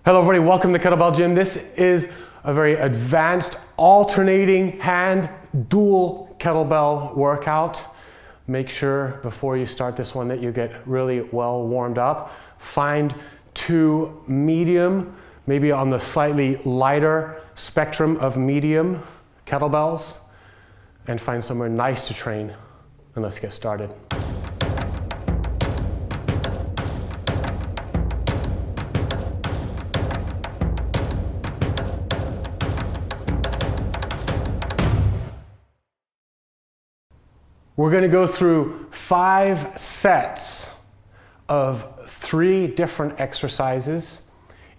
Hello everybody, welcome to Kettlebell Gym. This is a very advanced alternating hand dual kettlebell workout. Make sure before you start this one that you get really well warmed up. Find two medium, maybe on the slightly lighter spectrum of medium kettlebells, and find somewhere nice to train, and let's get started. We're going to go through 5 sets of 3 different exercises.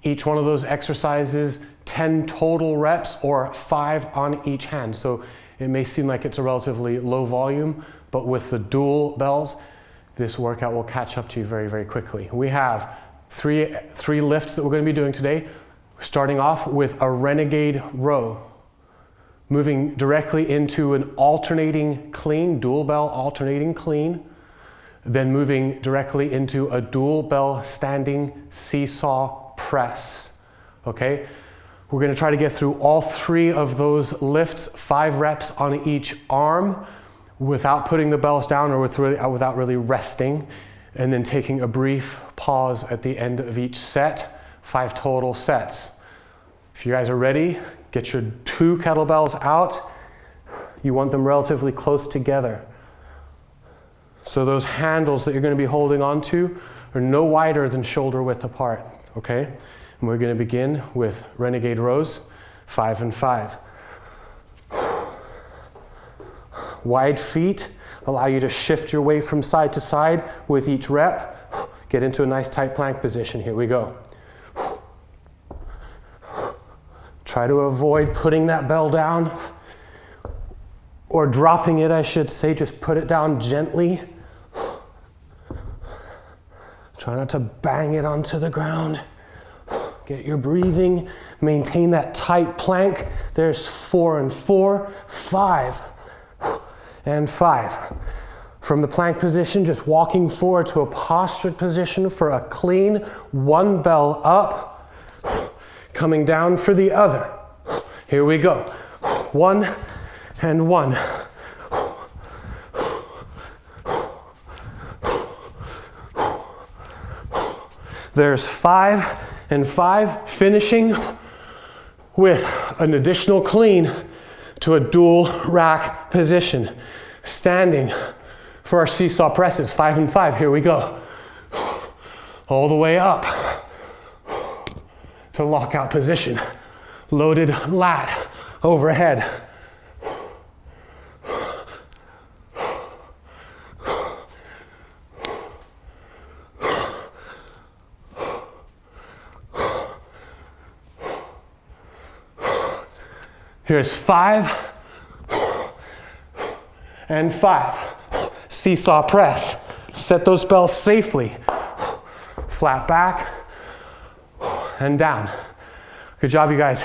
Each one of those exercises, 10 total reps or 5 on each hand. So it may seem like it's a relatively low volume, but with the dual bells, this workout will catch up to you very, very quickly. We have three lifts that we're going to be doing today, starting off with a renegade row. Moving directly into an alternating clean, dual bell alternating clean, then moving directly into a dual bell standing seesaw press, okay? We're gonna try to get through all 3 of those lifts, 5 reps on each arm without putting the bells down or without really resting, and then taking a brief pause at the end of each set, 5 total sets. If you guys are ready, get your 2 kettlebells out. You want them relatively close together. So those handles that you're going to be holding on to are no wider than shoulder width apart, okay? And we're going to begin with renegade rows, 5 and 5. Wide feet allow you to shift your weight from side to side with each rep. Get into a nice tight plank position. Here we go. Try to avoid putting that bell down, or dropping it, I should say. Just put it down gently. Try not to bang it onto the ground. Get your breathing. Maintain that tight plank. There's 4 and 4, 5 and 5. From the plank position, just walking forward to a postured position for a clean 1 bell up. Coming down for the other. Here we go. 1 and 1. There's 5 and 5, finishing with an additional clean to a dual rack position. Standing for our seesaw presses, 5 and 5. Here we go. All the way up. To lockout position, loaded lat overhead. Here's 5 and 5. Seesaw press. Set those bells safely. Flat back. And down. Good job, you guys.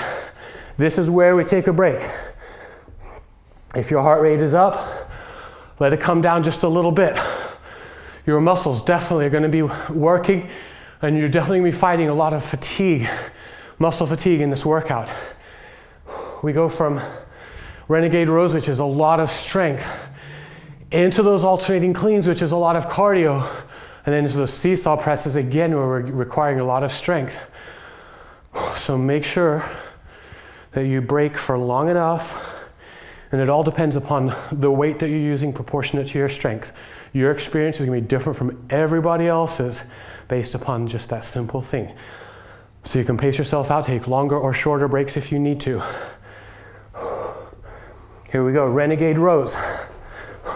This is where we take a break. If your heart rate is up, let it come down just a little bit. Your muscles definitely are going to be working, and you're definitely going to be fighting a lot of fatigue, muscle fatigue in this workout. We go from renegade rows, which is a lot of strength, into those alternating cleans, which is a lot of cardio, and then into those seesaw presses again, where we're requiring a lot of strength. So make sure that you break for long enough, and it all depends upon the weight that you're using proportionate to your strength. Your experience is going to be different from everybody else's based upon just that simple thing. So you can pace yourself out, take longer or shorter breaks if you need to. Here we go, renegade rows.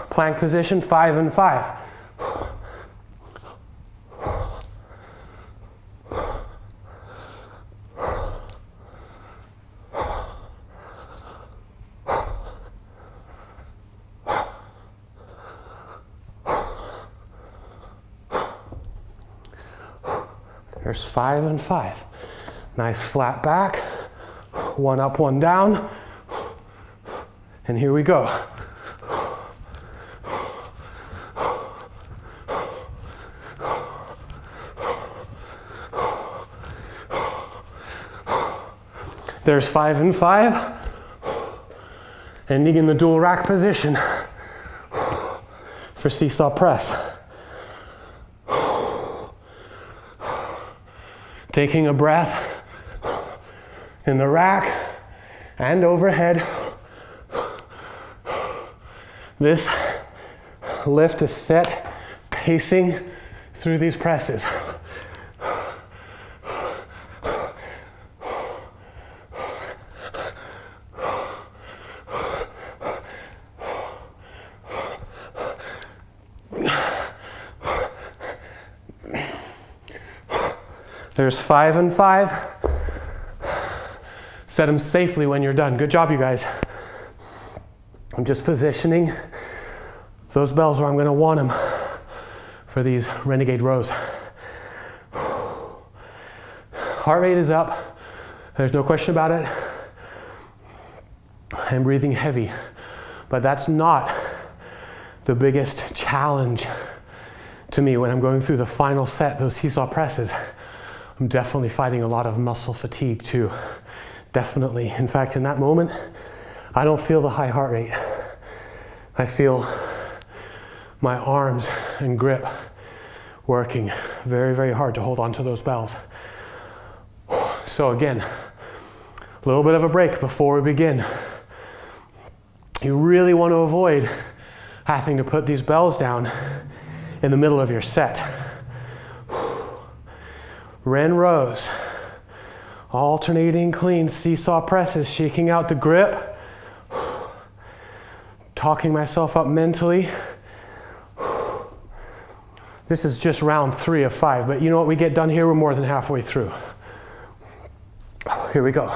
Plank position, 5 and 5. There's 5 and 5. Nice flat back. 1 up, 1 down. And here we go. There's 5 and 5. Ending in the dual rack position for seesaw press. Taking a breath in the rack and overhead. This lift is set, pacing through these presses. There's 5 and 5. Set them safely when you're done. Good job, you guys. I'm just positioning those bells where I'm going to want them for these renegade rows. Heart rate is up. There's no question about it. I'm breathing heavy, but that's not the biggest challenge to me when I'm going through the final set, those seesaw presses. I'm definitely fighting a lot of muscle fatigue too. Definitely. In fact, in that moment, I don't feel the high heart rate. I feel my arms and grip working very, very hard to hold on to those bells. So again, a little bit of a break before we begin. You really want to avoid having to put these bells down in the middle of your set. Ren rows, alternating clean seesaw presses, shaking out the grip, talking myself up mentally. This is just round 3 of 5, but you know what, we get done here, we're more than halfway through. Here we go.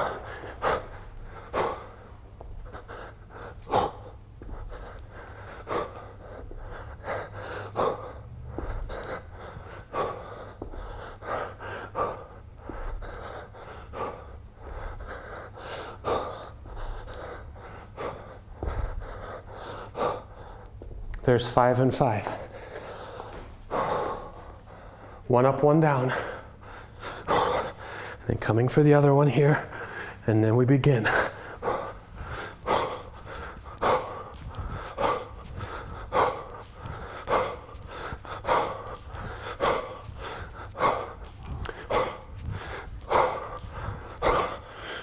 There's 5 and 5. 1 up, 1 down. Then coming for the other one here, and then we begin.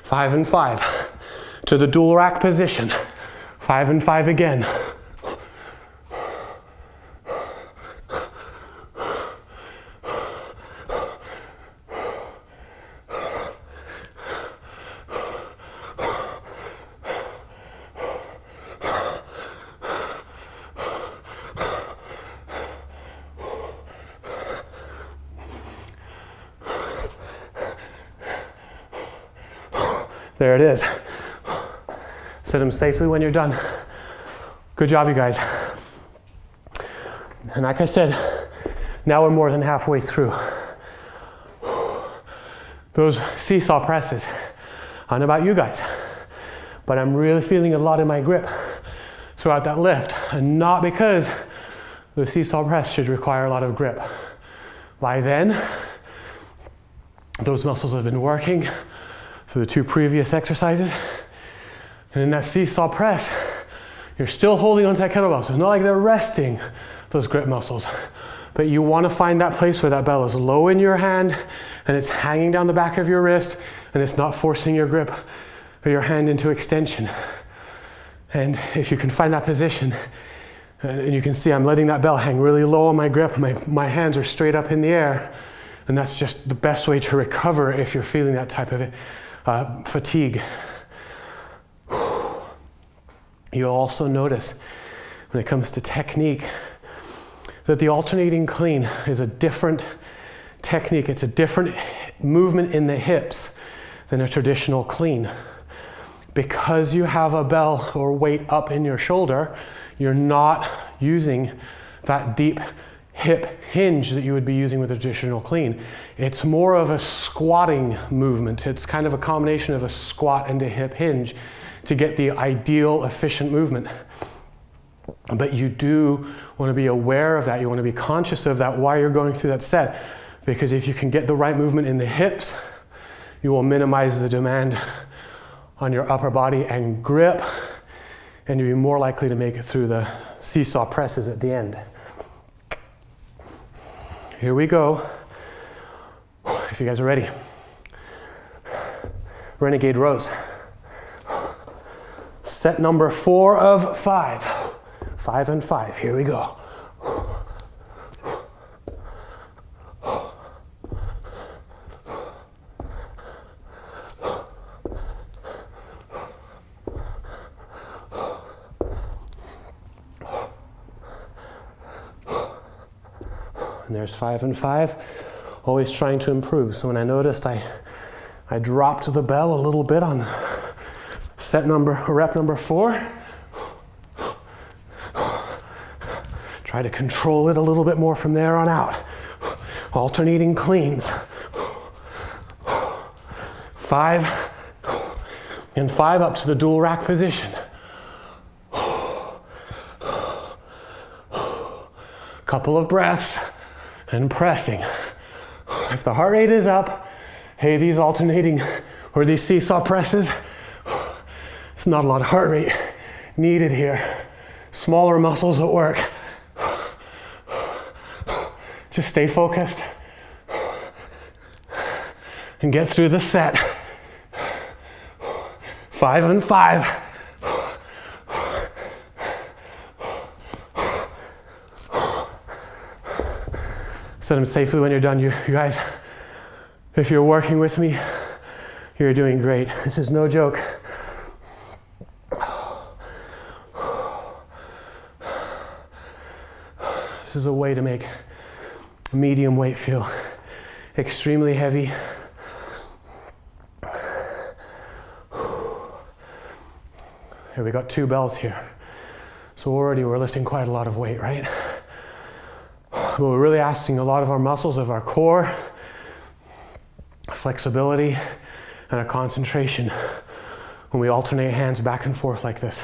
Five and 5 to the dual rack position. 5 and 5 again. There it is. Set them safely when you're done. Good job, you guys. And like I said, now we're more than halfway through. Those seesaw presses, I don't know about you guys, but I'm really feeling a lot in my grip throughout that lift. And not because the seesaw press should require a lot of grip. By then, those muscles have been working for the 2 previous exercises. And in that seesaw press, you're still holding onto that kettlebell. So it's not like they're resting those grip muscles. But you want to find that place where that bell is low in your hand and it's hanging down the back of your wrist and it's not forcing your grip or your hand into extension. And if you can find that position, and you can see I'm letting that bell hang really low on my grip, my hands are straight up in the air, and that's just the best way to recover if you're feeling that type of fatigue. You'll also notice when it comes to technique that the alternating clean is a different technique. It's a different movement in the hips than a traditional clean. Because you have a bell or weight up in your shoulder, you're not using that deep hip hinge that you would be using with a traditional clean. It's more of a squatting movement. It's kind of a combination of a squat and a hip hinge to get the ideal efficient movement. But you do want to be aware of that. You want to be conscious of that while you're going through that set, because if you can get the right movement in the hips, you will minimize the demand on your upper body and grip, and you'll be more likely to make it through the seesaw presses at the end. Here we go. If you guys are ready. Renegade rows. Set number 4 of 5. 5 and 5. Here we go. And there's 5 and 5. Always trying to improve. So when I noticed I dropped the bell a little bit on rep number 4. Try to control it a little bit more from there on out. Alternating cleans. 5 and 5 up to the dual rack position. Couple of breaths and pressing. If the heart rate is up, hey, these alternating or these seesaw presses, it's not a lot of heart rate needed here. Smaller muscles at work. Just stay focused and get through the set. 5 and 5. Set them safely when you're done. You guys, if you're working with me, you're doing great. This is no joke. This is a way to make medium weight feel extremely heavy. Here we got 2 bells here. So already we're lifting quite a lot of weight, right? But we're really asking a lot of our muscles of our core, flexibility, and our concentration when we alternate hands back and forth like this.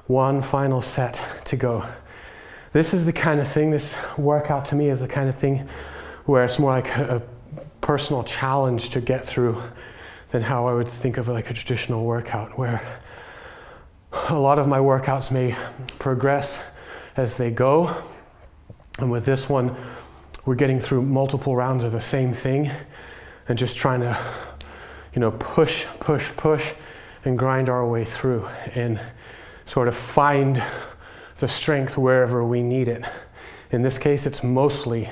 One final set to go. This is the kind of thing, this workout to me is the kind of thing where it's more like a personal challenge to get through than how I would think of like a traditional workout, where a lot of my workouts may progress as they go. And with this one, we're getting through multiple rounds of the same thing and just trying to, push and grind our way through and sort of find the strength wherever we need it. In this case, it's mostly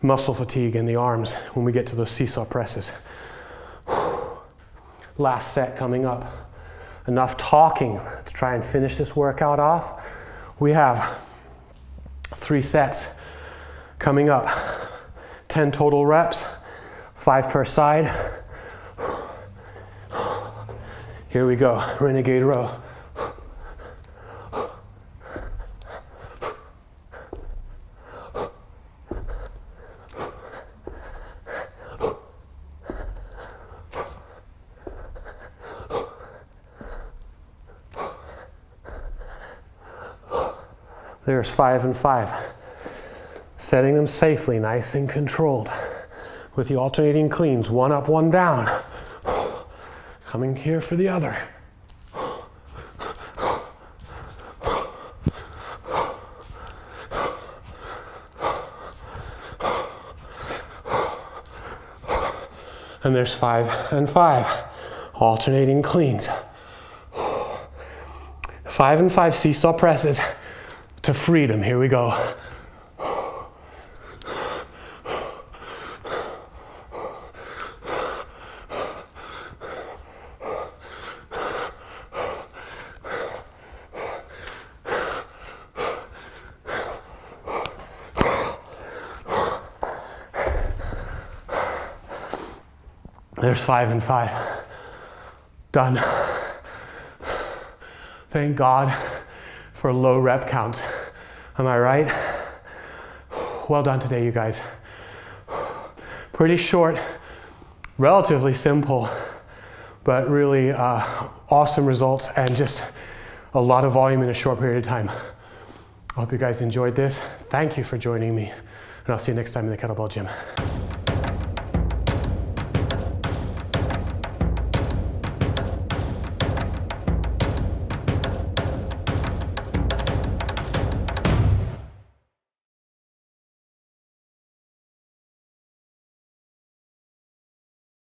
muscle fatigue in the arms when we get to those seesaw presses. Last set coming up. Enough talking. Let's try and finish this workout off. We have 3 sets coming up. 10 total reps, 5 per side. Here we go, renegade row. There's 5 and 5. Setting them safely, nice and controlled. With the alternating cleans, 1 up, 1 down. Coming here for the other. And there's 5 and 5. Alternating cleans. 5 and 5 seesaw presses to freedom. Here we go. There's 5 and 5. Done. Thank God for low rep counts. Am I right? Well done today, you guys. Pretty short, relatively simple, but really awesome results and just a lot of volume in a short period of time. I hope you guys enjoyed this. Thank you for joining me, and I'll see you next time in the kettlebell gym.